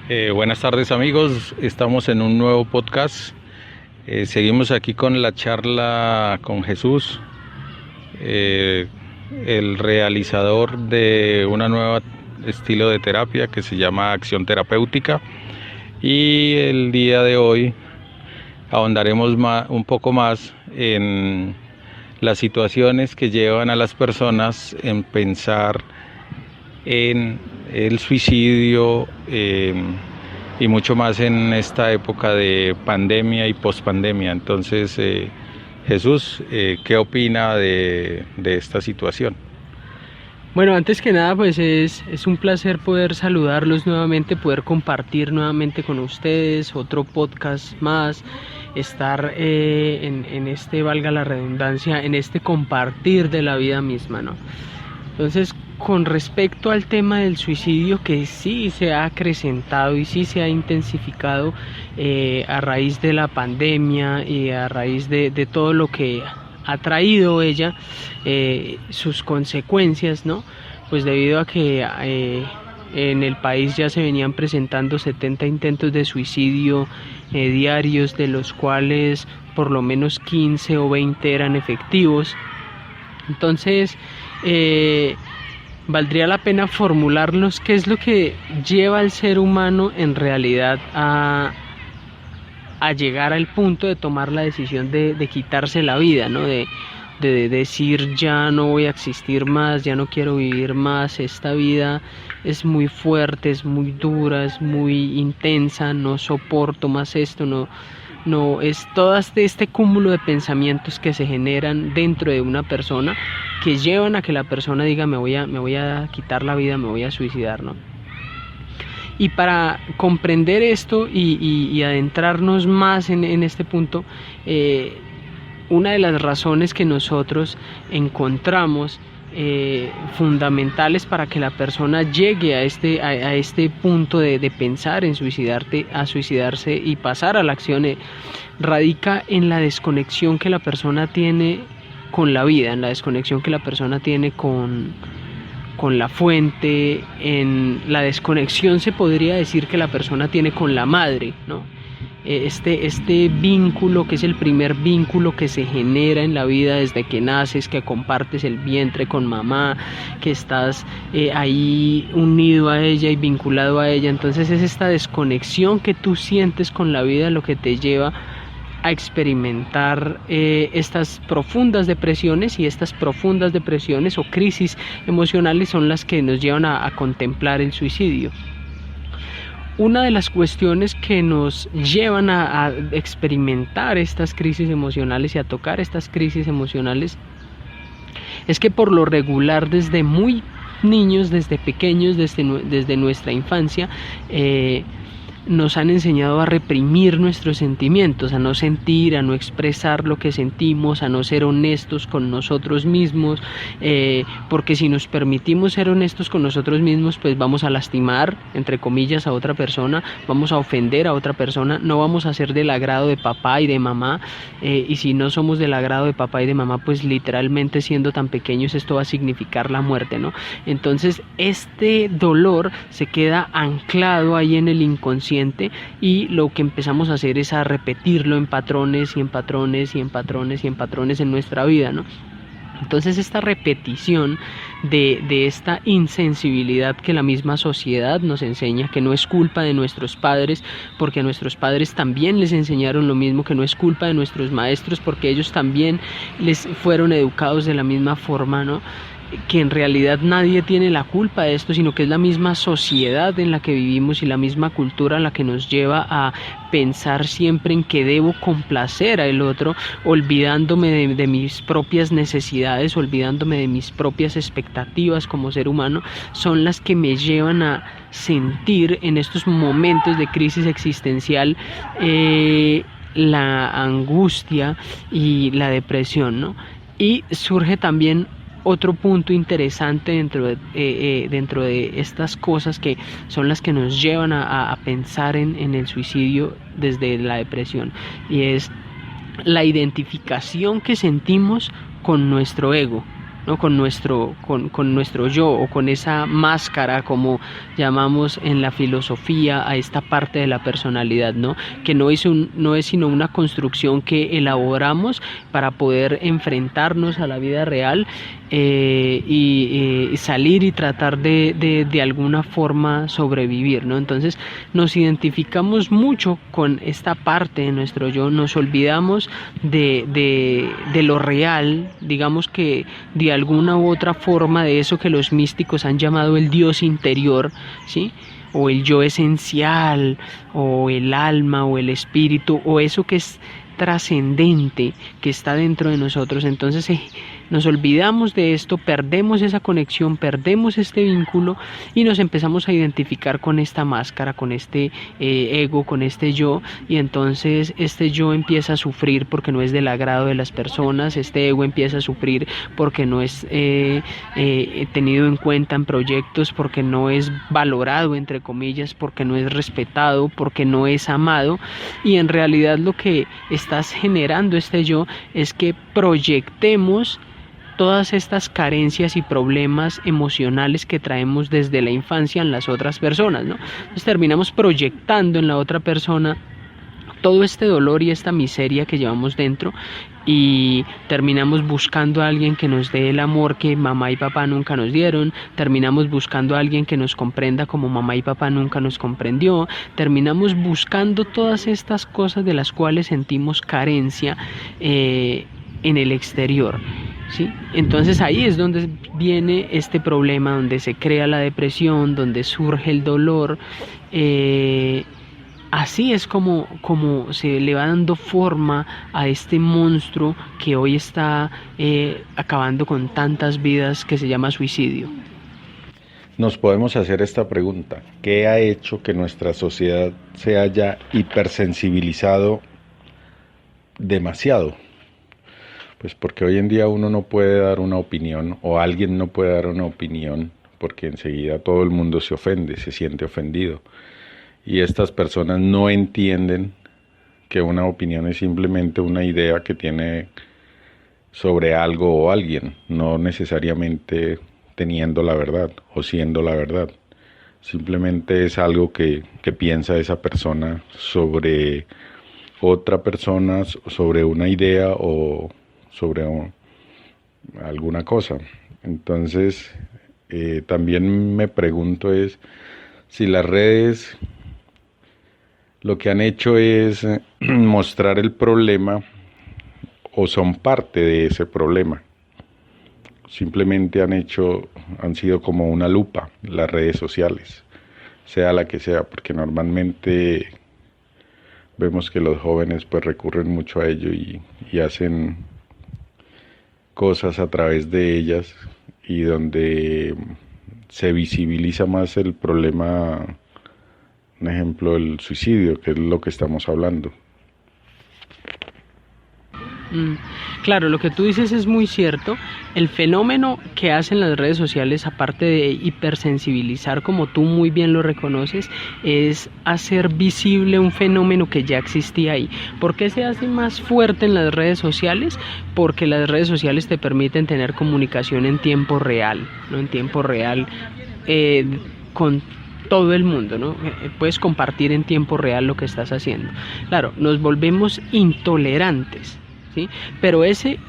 Buenas tardes amigos, estamos en un nuevo podcast. Seguimos aquí con la charla con Jesús, el realizador de una nueva estilo de terapia que se llama acción terapéutica, y el día de hoy ahondaremos un poco más en las situaciones que llevan a las personas en pensar en el suicidio y mucho más en esta época de pandemia y pospandemia. Entonces, Jesús, ¿qué opina de esta situación? Bueno, antes que nada, pues es un placer poder saludarlos nuevamente, poder compartir nuevamente con ustedes otro podcast más, estar en este, valga la redundancia, en este compartir de la vida misma, ¿no? Entonces, con respecto al tema del suicidio, que sí se ha acrecentado y sí se ha intensificado a raíz de la pandemia y a raíz de todo lo que ha traído ella, sus consecuencias, ¿no? Pues debido a que en el país ya se venían presentando 70 intentos de suicidio diarios, de los cuales por lo menos 15 o 20 eran efectivos. Entonces, valdría la pena formularnos qué es lo que lleva al ser humano en realidad a llegar al punto de tomar la decisión de quitarse la vida, ¿no? De decir ya no voy a existir más, ya no quiero vivir más, esta vida es muy fuerte, es muy dura, es muy intensa, no soporto más esto, no es todo este cúmulo de pensamientos que se generan dentro de una persona que llevan a que la persona diga me voy a quitar la vida, me voy a suicidar, ¿no? Y para comprender esto y adentrarnos más en este punto, una de las razones que nosotros encontramos fundamentales para que la persona llegue a este punto de pensar en suicidarse y pasar a la acción, radica en la desconexión que la persona tiene con la vida, en la desconexión que la persona tiene con la fuente, en la desconexión se podría decir que la persona tiene con la madre, ¿no? Este vínculo, que es el primer vínculo que se genera en la vida desde que naces, que compartes el vientre con mamá, que estás ahí unido a ella y vinculado a ella. Entonces es esta desconexión que tú sientes con la vida lo que te lleva a experimentar estas profundas depresiones, y estas profundas depresiones o crisis emocionales son las que nos llevan a contemplar el suicidio. Una de las cuestiones que nos llevan a experimentar estas crisis emocionales y a tocar estas crisis emocionales es que por lo regular desde muy niños, desde pequeños, desde nuestra infancia, nos han enseñado a reprimir nuestros sentimientos, a no sentir, a no expresar lo que sentimos, a no ser honestos con nosotros mismos, porque si nos permitimos ser honestos con nosotros mismos, pues vamos a lastimar, entre comillas, a otra persona, vamos a ofender a otra persona, no vamos a ser del agrado de papá y de mamá, y si no somos del agrado de papá y de mamá, pues literalmente siendo tan pequeños esto va a significar la muerte, ¿no? Entonces este dolor se queda anclado ahí en el inconsciente, y lo que empezamos a hacer es a repetirlo en patrones y en patrones y en patrones y en patrones en nuestra vida, ¿no? Entonces esta repetición de esta insensibilidad que la misma sociedad nos enseña, que no es culpa de nuestros padres, porque a nuestros padres también les enseñaron lo mismo, que no es culpa de nuestros maestros, porque ellos también les fueron educados de la misma forma, ¿no? Que en realidad nadie tiene la culpa de esto, sino que es la misma sociedad en la que vivimos y la misma cultura la que nos lleva a pensar siempre en que debo complacer al otro, olvidándome de mis propias necesidades, olvidándome de mis propias expectativas como ser humano, son las que me llevan a sentir en estos momentos de crisis existencial la angustia y la depresión, ¿no? Y surge también otro punto interesante dentro de estas cosas que son las que nos llevan a pensar en el suicidio desde la depresión, y es la identificación que sentimos con nuestro ego. ¿no? Con nuestro yo, o con esa máscara, como llamamos en la filosofía a esta parte de la personalidad, ¿no? Que no es sino una construcción que elaboramos para poder enfrentarnos a la vida real, y salir y tratar de alguna forma sobrevivir, ¿no? Entonces nos identificamos mucho con esta parte de nuestro yo, nos olvidamos de lo real, digamos que de alguna u otra forma, de eso que los místicos han llamado el Dios interior, ¿sí? O el yo esencial, o el alma, o el espíritu, o eso que es trascendente, que está dentro de nosotros. Entonces nos olvidamos de esto, perdemos esa conexión, perdemos este vínculo y nos empezamos a identificar con esta máscara, con este ego, con este yo, y entonces este yo empieza a sufrir porque no es del agrado de las personas, este ego empieza a sufrir porque no es tenido en cuenta en proyectos, porque no es valorado, entre comillas, porque no es respetado, porque no es amado, y en realidad lo que estás generando este yo es que proyectemos todas estas carencias y problemas emocionales que traemos desde la infancia en las otras personas, ¿no? Entonces terminamos proyectando en la otra persona todo este dolor y esta miseria que llevamos dentro, y terminamos buscando a alguien que nos dé el amor que mamá y papá nunca nos dieron, terminamos buscando a alguien que nos comprenda como mamá y papá nunca nos comprendió, terminamos buscando todas estas cosas de las cuales sentimos carencia en el exterior, ¿sí? Entonces ahí es donde viene este problema, donde se crea la depresión, donde surge el dolor. Así es como se le va dando forma a este monstruo que hoy está acabando con tantas vidas, que se llama suicidio. Nos podemos hacer esta pregunta: ¿qué ha hecho que nuestra sociedad se haya hipersensibilizado demasiado? Pues porque hoy en día uno no puede dar una opinión, o alguien no puede dar una opinión, porque enseguida todo el mundo se ofende, se siente ofendido. Y estas personas no entienden que una opinión es simplemente una idea que tiene sobre algo o alguien, no necesariamente teniendo la verdad o siendo la verdad. Simplemente es algo que piensa esa persona sobre otra persona, sobre una idea o sobre alguna cosa. Entonces, también me pregunto es si las redes lo que han hecho es mostrar el problema, o son parte de ese problema. Simplemente han sido como una lupa las redes sociales, sea la que sea, porque normalmente vemos que los jóvenes pues recurren mucho a ello y hacen cosas a través de ellas, y donde se visibiliza más el problema, un ejemplo, el suicidio, que es lo que estamos hablando. Claro, lo que tú dices es muy cierto. El fenómeno que hacen las redes sociales, aparte de hipersensibilizar, como tú muy bien lo reconoces, es hacer visible un fenómeno que ya existía ahí. ¿Por qué se hace más fuerte en las redes sociales? Porque las redes sociales te permiten tener comunicación en tiempo real, ¿no? En tiempo real, con todo el mundo, ¿no? Puedes compartir en tiempo real lo que estás haciendo. Claro, nos volvemos intolerantes, ¿sí? Pero ese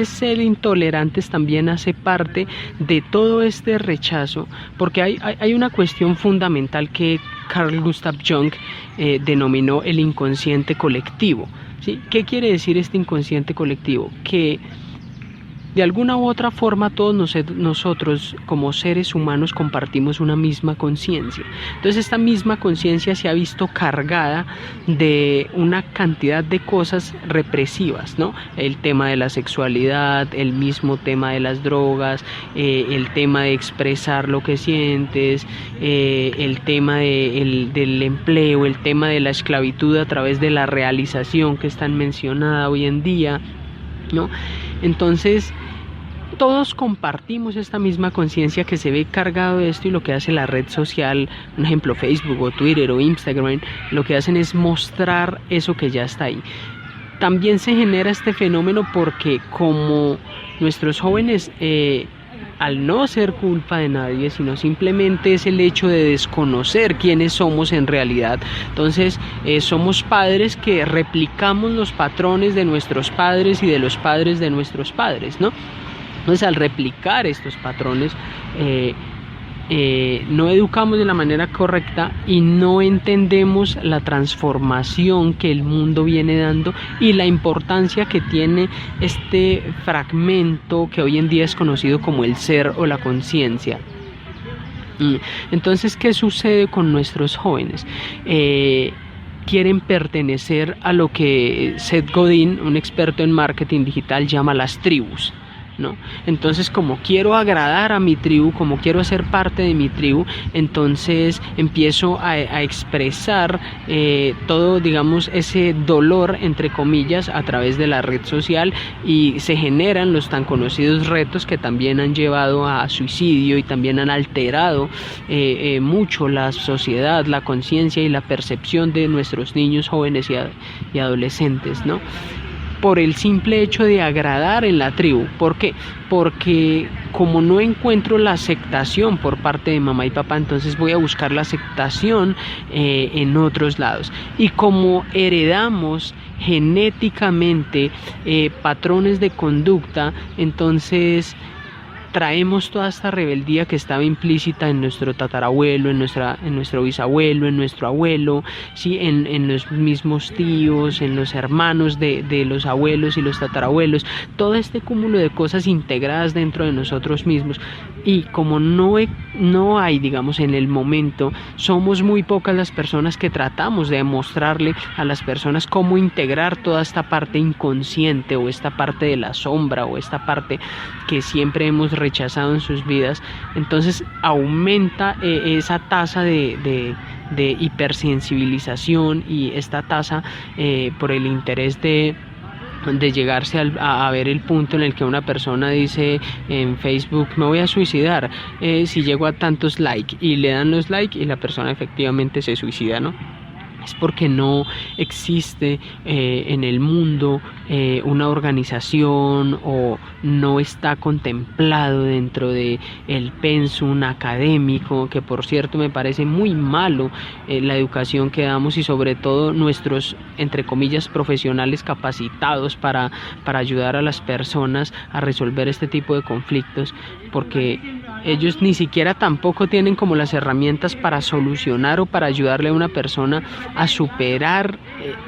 ser intolerantes también hace parte de todo este rechazo, porque hay una cuestión fundamental que Carl Gustav Jung denominó el inconsciente colectivo, ¿sí? ¿Qué quiere decir este inconsciente colectivo? Que de alguna u otra forma todos nosotros como seres humanos compartimos una misma conciencia. Entonces esta misma conciencia se ha visto cargada de una cantidad de cosas represivas, ¿no? El tema de la sexualidad, el mismo tema de las drogas, el tema de expresar lo que sientes, el tema del empleo, el tema de la esclavitud a través de la realización que es tan mencionada hoy en día, ¿no? Entonces todos compartimos esta misma conciencia que se ve cargado de esto, y lo que hace la red social, por ejemplo Facebook o Twitter o Instagram, lo que hacen es mostrar eso que ya está ahí. También se genera este fenómeno porque como nuestros jóvenes, al no ser culpa de nadie, sino simplemente es el hecho de desconocer quiénes somos en realidad. Entonces somos padres que replicamos los patrones de nuestros padres y de los padres de nuestros padres, ¿no? Entonces al replicar estos patrones no educamos de la manera correcta y no entendemos la transformación que el mundo viene dando y la importancia que tiene este fragmento que hoy en día es conocido como el ser o la conciencia. Entonces, ¿qué sucede con nuestros jóvenes? Quieren pertenecer a lo que Seth Godin, un experto en marketing digital, llama las tribus, ¿no? Entonces, como quiero agradar a mi tribu, como quiero ser parte de mi tribu, entonces empiezo a expresar todo, digamos, ese dolor, entre comillas, a través de la red social, y se generan los tan conocidos retos que también han llevado a suicidio y también han alterado mucho la sociedad, la conciencia y la percepción de nuestros niños, jóvenes y adolescentes, ¿no? Por el simple hecho de agradar en la tribu. ¿Por qué? Porque como no encuentro la aceptación por parte de mamá y papá, entonces voy a buscar la aceptación en otros lados. Y como heredamos genéticamente patrones de conducta, entonces traemos toda esta rebeldía que estaba implícita en nuestro tatarabuelo, en nuestro bisabuelo, en nuestro abuelo, ¿sí? en los mismos tíos, en los hermanos de los abuelos y los tatarabuelos, todo este cúmulo de cosas integradas dentro de nosotros mismos. Y como no hay, digamos, en el momento, somos muy pocas las personas que tratamos de mostrarle a las personas cómo integrar toda esta parte inconsciente, o esta parte de la sombra, o esta parte que siempre hemos rechazado en sus vidas. Entonces aumenta esa tasa de hipersensibilización, y esta tasa por el interés de llegarse a ver el punto en el que una persona dice en Facebook: me voy a suicidar si llego a tantos likes, y le dan los likes y la persona efectivamente se suicida, ¿no? Es porque no existe en el mundo una organización, o no está contemplado dentro de el pensum académico, que por cierto me parece muy malo la educación que damos, y sobre todo nuestros, entre comillas, profesionales capacitados para ayudar a las personas a resolver este tipo de conflictos, porque ellos ni siquiera tampoco tienen como las herramientas para solucionar o para ayudarle a una persona a superar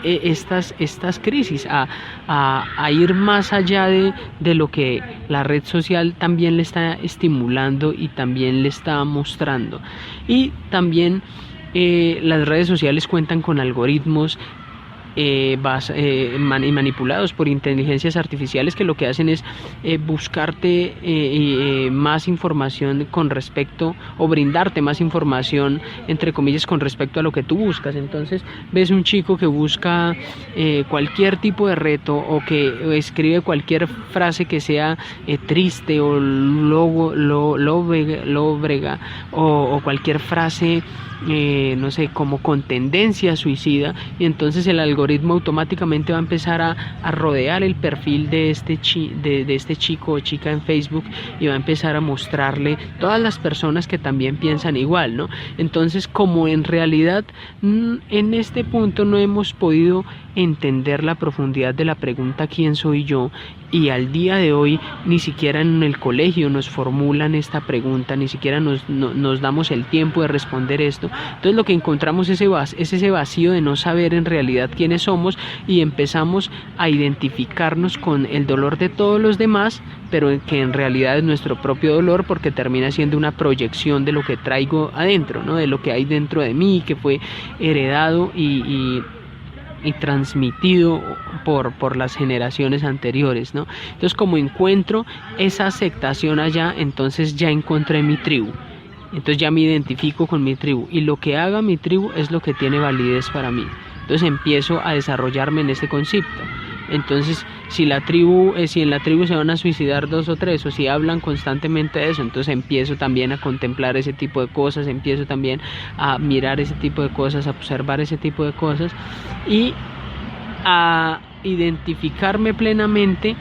estas crisis, a ir más allá de lo que la red social también le está estimulando y también le está mostrando. Y también las redes sociales cuentan con algoritmos manipulados por inteligencias artificiales, que lo que hacen es buscarte más información con respecto, o brindarte más información, entre comillas, con respecto a lo que tú buscas. Entonces ves un chico que busca cualquier tipo de reto, o que escribe cualquier frase que sea triste o lóbrega, o cualquier frase no sé, como con tendencia suicida, y entonces el algoritmo automáticamente va a empezar a rodear el perfil de este chico o chica en Facebook, y va a empezar a mostrarle todas las personas que también piensan igual, ¿no? Entonces, como en realidad en este punto no hemos podido entender la profundidad de la pregunta ¿quién soy yo? Y al día de hoy ni siquiera en el colegio nos formulan esta pregunta, ni siquiera nos damos el tiempo de responder esto. Entonces lo que encontramos es ese vacío de no saber en realidad quiénes somos, y empezamos a identificarnos con el dolor de todos los demás, pero que en realidad es nuestro propio dolor, porque termina siendo una proyección de lo que traigo adentro, ¿no? De lo que hay dentro de mí, que fue heredado y transmitido por las generaciones anteriores, ¿no? Entonces, como encuentro esa aceptación allá, entonces ya encontré mi tribu, entonces ya me identifico con mi tribu, y lo que haga mi tribu es lo que tiene validez para mí. Entonces empiezo a desarrollarme en este concepto. Entonces, si en la tribu se van a suicidar 2 o 3, o si hablan constantemente de eso, entonces empiezo también a contemplar ese tipo de cosas, empiezo también a mirar ese tipo de cosas, a observar ese tipo de cosas, y a identificarme plenamente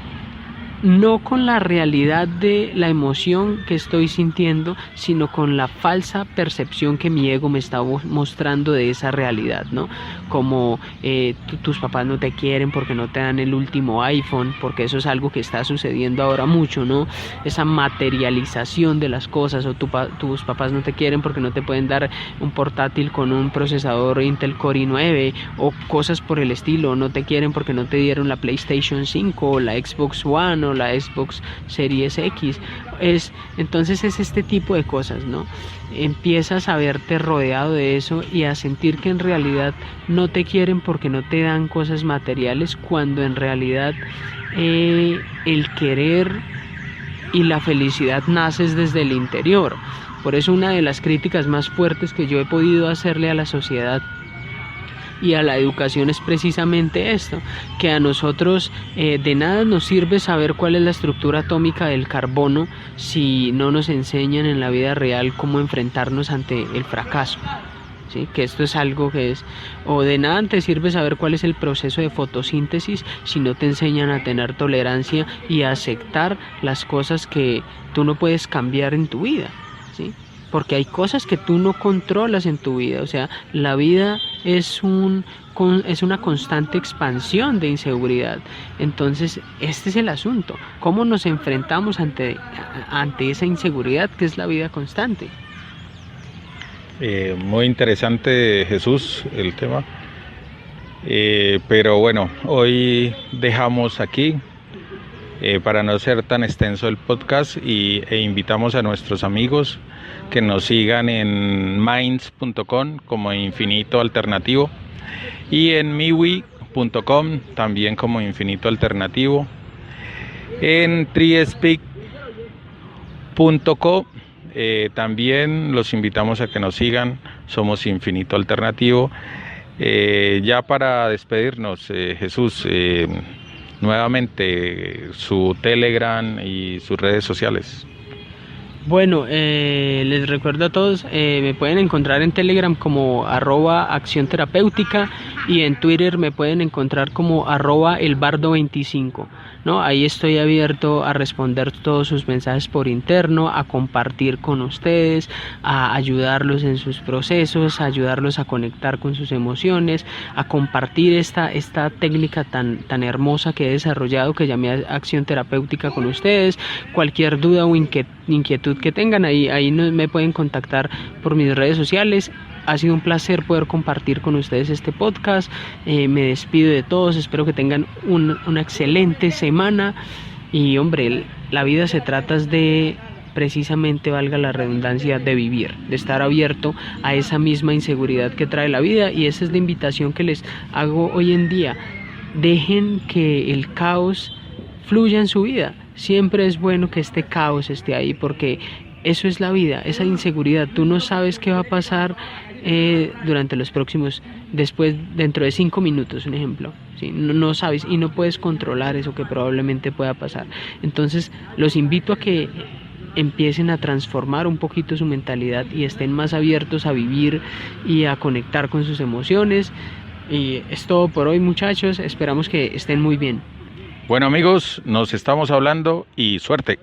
no con la realidad de la emoción que estoy sintiendo, sino con la falsa percepción que mi ego me está mostrando de esa realidad, ¿no? Como tus papás no te quieren porque no te dan el último iPhone, porque eso es algo que está sucediendo ahora mucho, ¿no? Esa materialización de las cosas, o tus papás no te quieren porque no te pueden dar un portátil con un procesador Intel Core i9 o cosas por el estilo, no te quieren porque no te dieron la PlayStation 5 o la Xbox One o la Xbox Series X. Entonces es este tipo de cosas, ¿no? Empiezas a verte rodeado de eso y a sentir que en realidad no te quieren porque no te dan cosas materiales, cuando en realidad el querer y la felicidad naces desde el interior. Por eso una de las críticas más fuertes que yo he podido hacerle a la sociedad y a la educación es precisamente esto, que a nosotros de nada nos sirve saber cuál es la estructura atómica del carbono si no nos enseñan en la vida real cómo enfrentarnos ante el fracaso. ¿Sí? Que esto es algo que es, o de nada te sirve saber cuál es el proceso de fotosíntesis si no te enseñan a tener tolerancia y a aceptar las cosas que tú no puedes cambiar en tu vida, ¿sí? Porque hay cosas que tú no controlas en tu vida, o sea, la vida es una constante expansión de inseguridad. Entonces, este es el asunto, cómo nos enfrentamos ante esa inseguridad que es la vida constante. Muy interesante, Jesús, el tema. Pero bueno, hoy dejamos aquí para no ser tan extenso el podcast e invitamos a nuestros amigos que nos sigan en minds.com como Infinito Alternativo y en miwi.com también como Infinito Alternativo, en triespeak.co. También los invitamos a que nos sigan, somos Infinito Alternativo. Ya para despedirnos, Jesús, nuevamente su Telegram y sus redes sociales. Bueno, les recuerdo a todos, me pueden encontrar en Telegram como @acción terapéutica y en Twitter me pueden encontrar como @elbardo25, ¿no? Ahí estoy abierto a responder todos sus mensajes por interno, a compartir con ustedes, a ayudarlos en sus procesos, a ayudarlos a conectar con sus emociones, a compartir esta técnica tan hermosa que he desarrollado, que llamé acción terapéutica, con ustedes. Cualquier duda o inquietud que tengan, ahí me pueden contactar por mis redes sociales. Ha sido un placer poder compartir con ustedes este podcast. Me despido de todos, espero que tengan una excelente semana. Y hombre, la vida se trata de, precisamente, valga la redundancia, de vivir, de estar abierto a esa misma inseguridad que trae la vida. Y esa es la invitación que les hago hoy en día. Dejen que el caos fluya en su vida. Siempre es bueno que este caos esté ahí, porque eso es la vida, esa inseguridad. Tú no sabes qué va a pasar durante los próximos, dentro de 5 minutos, un ejemplo, ¿sí? No sabes y no puedes controlar eso que probablemente pueda pasar. Entonces los invito a que empiecen a transformar un poquito su mentalidad y estén más abiertos a vivir y a conectar con sus emociones. Y es todo por hoy, muchachos, esperamos que estén muy bien. Bueno, amigos, nos estamos hablando y suerte.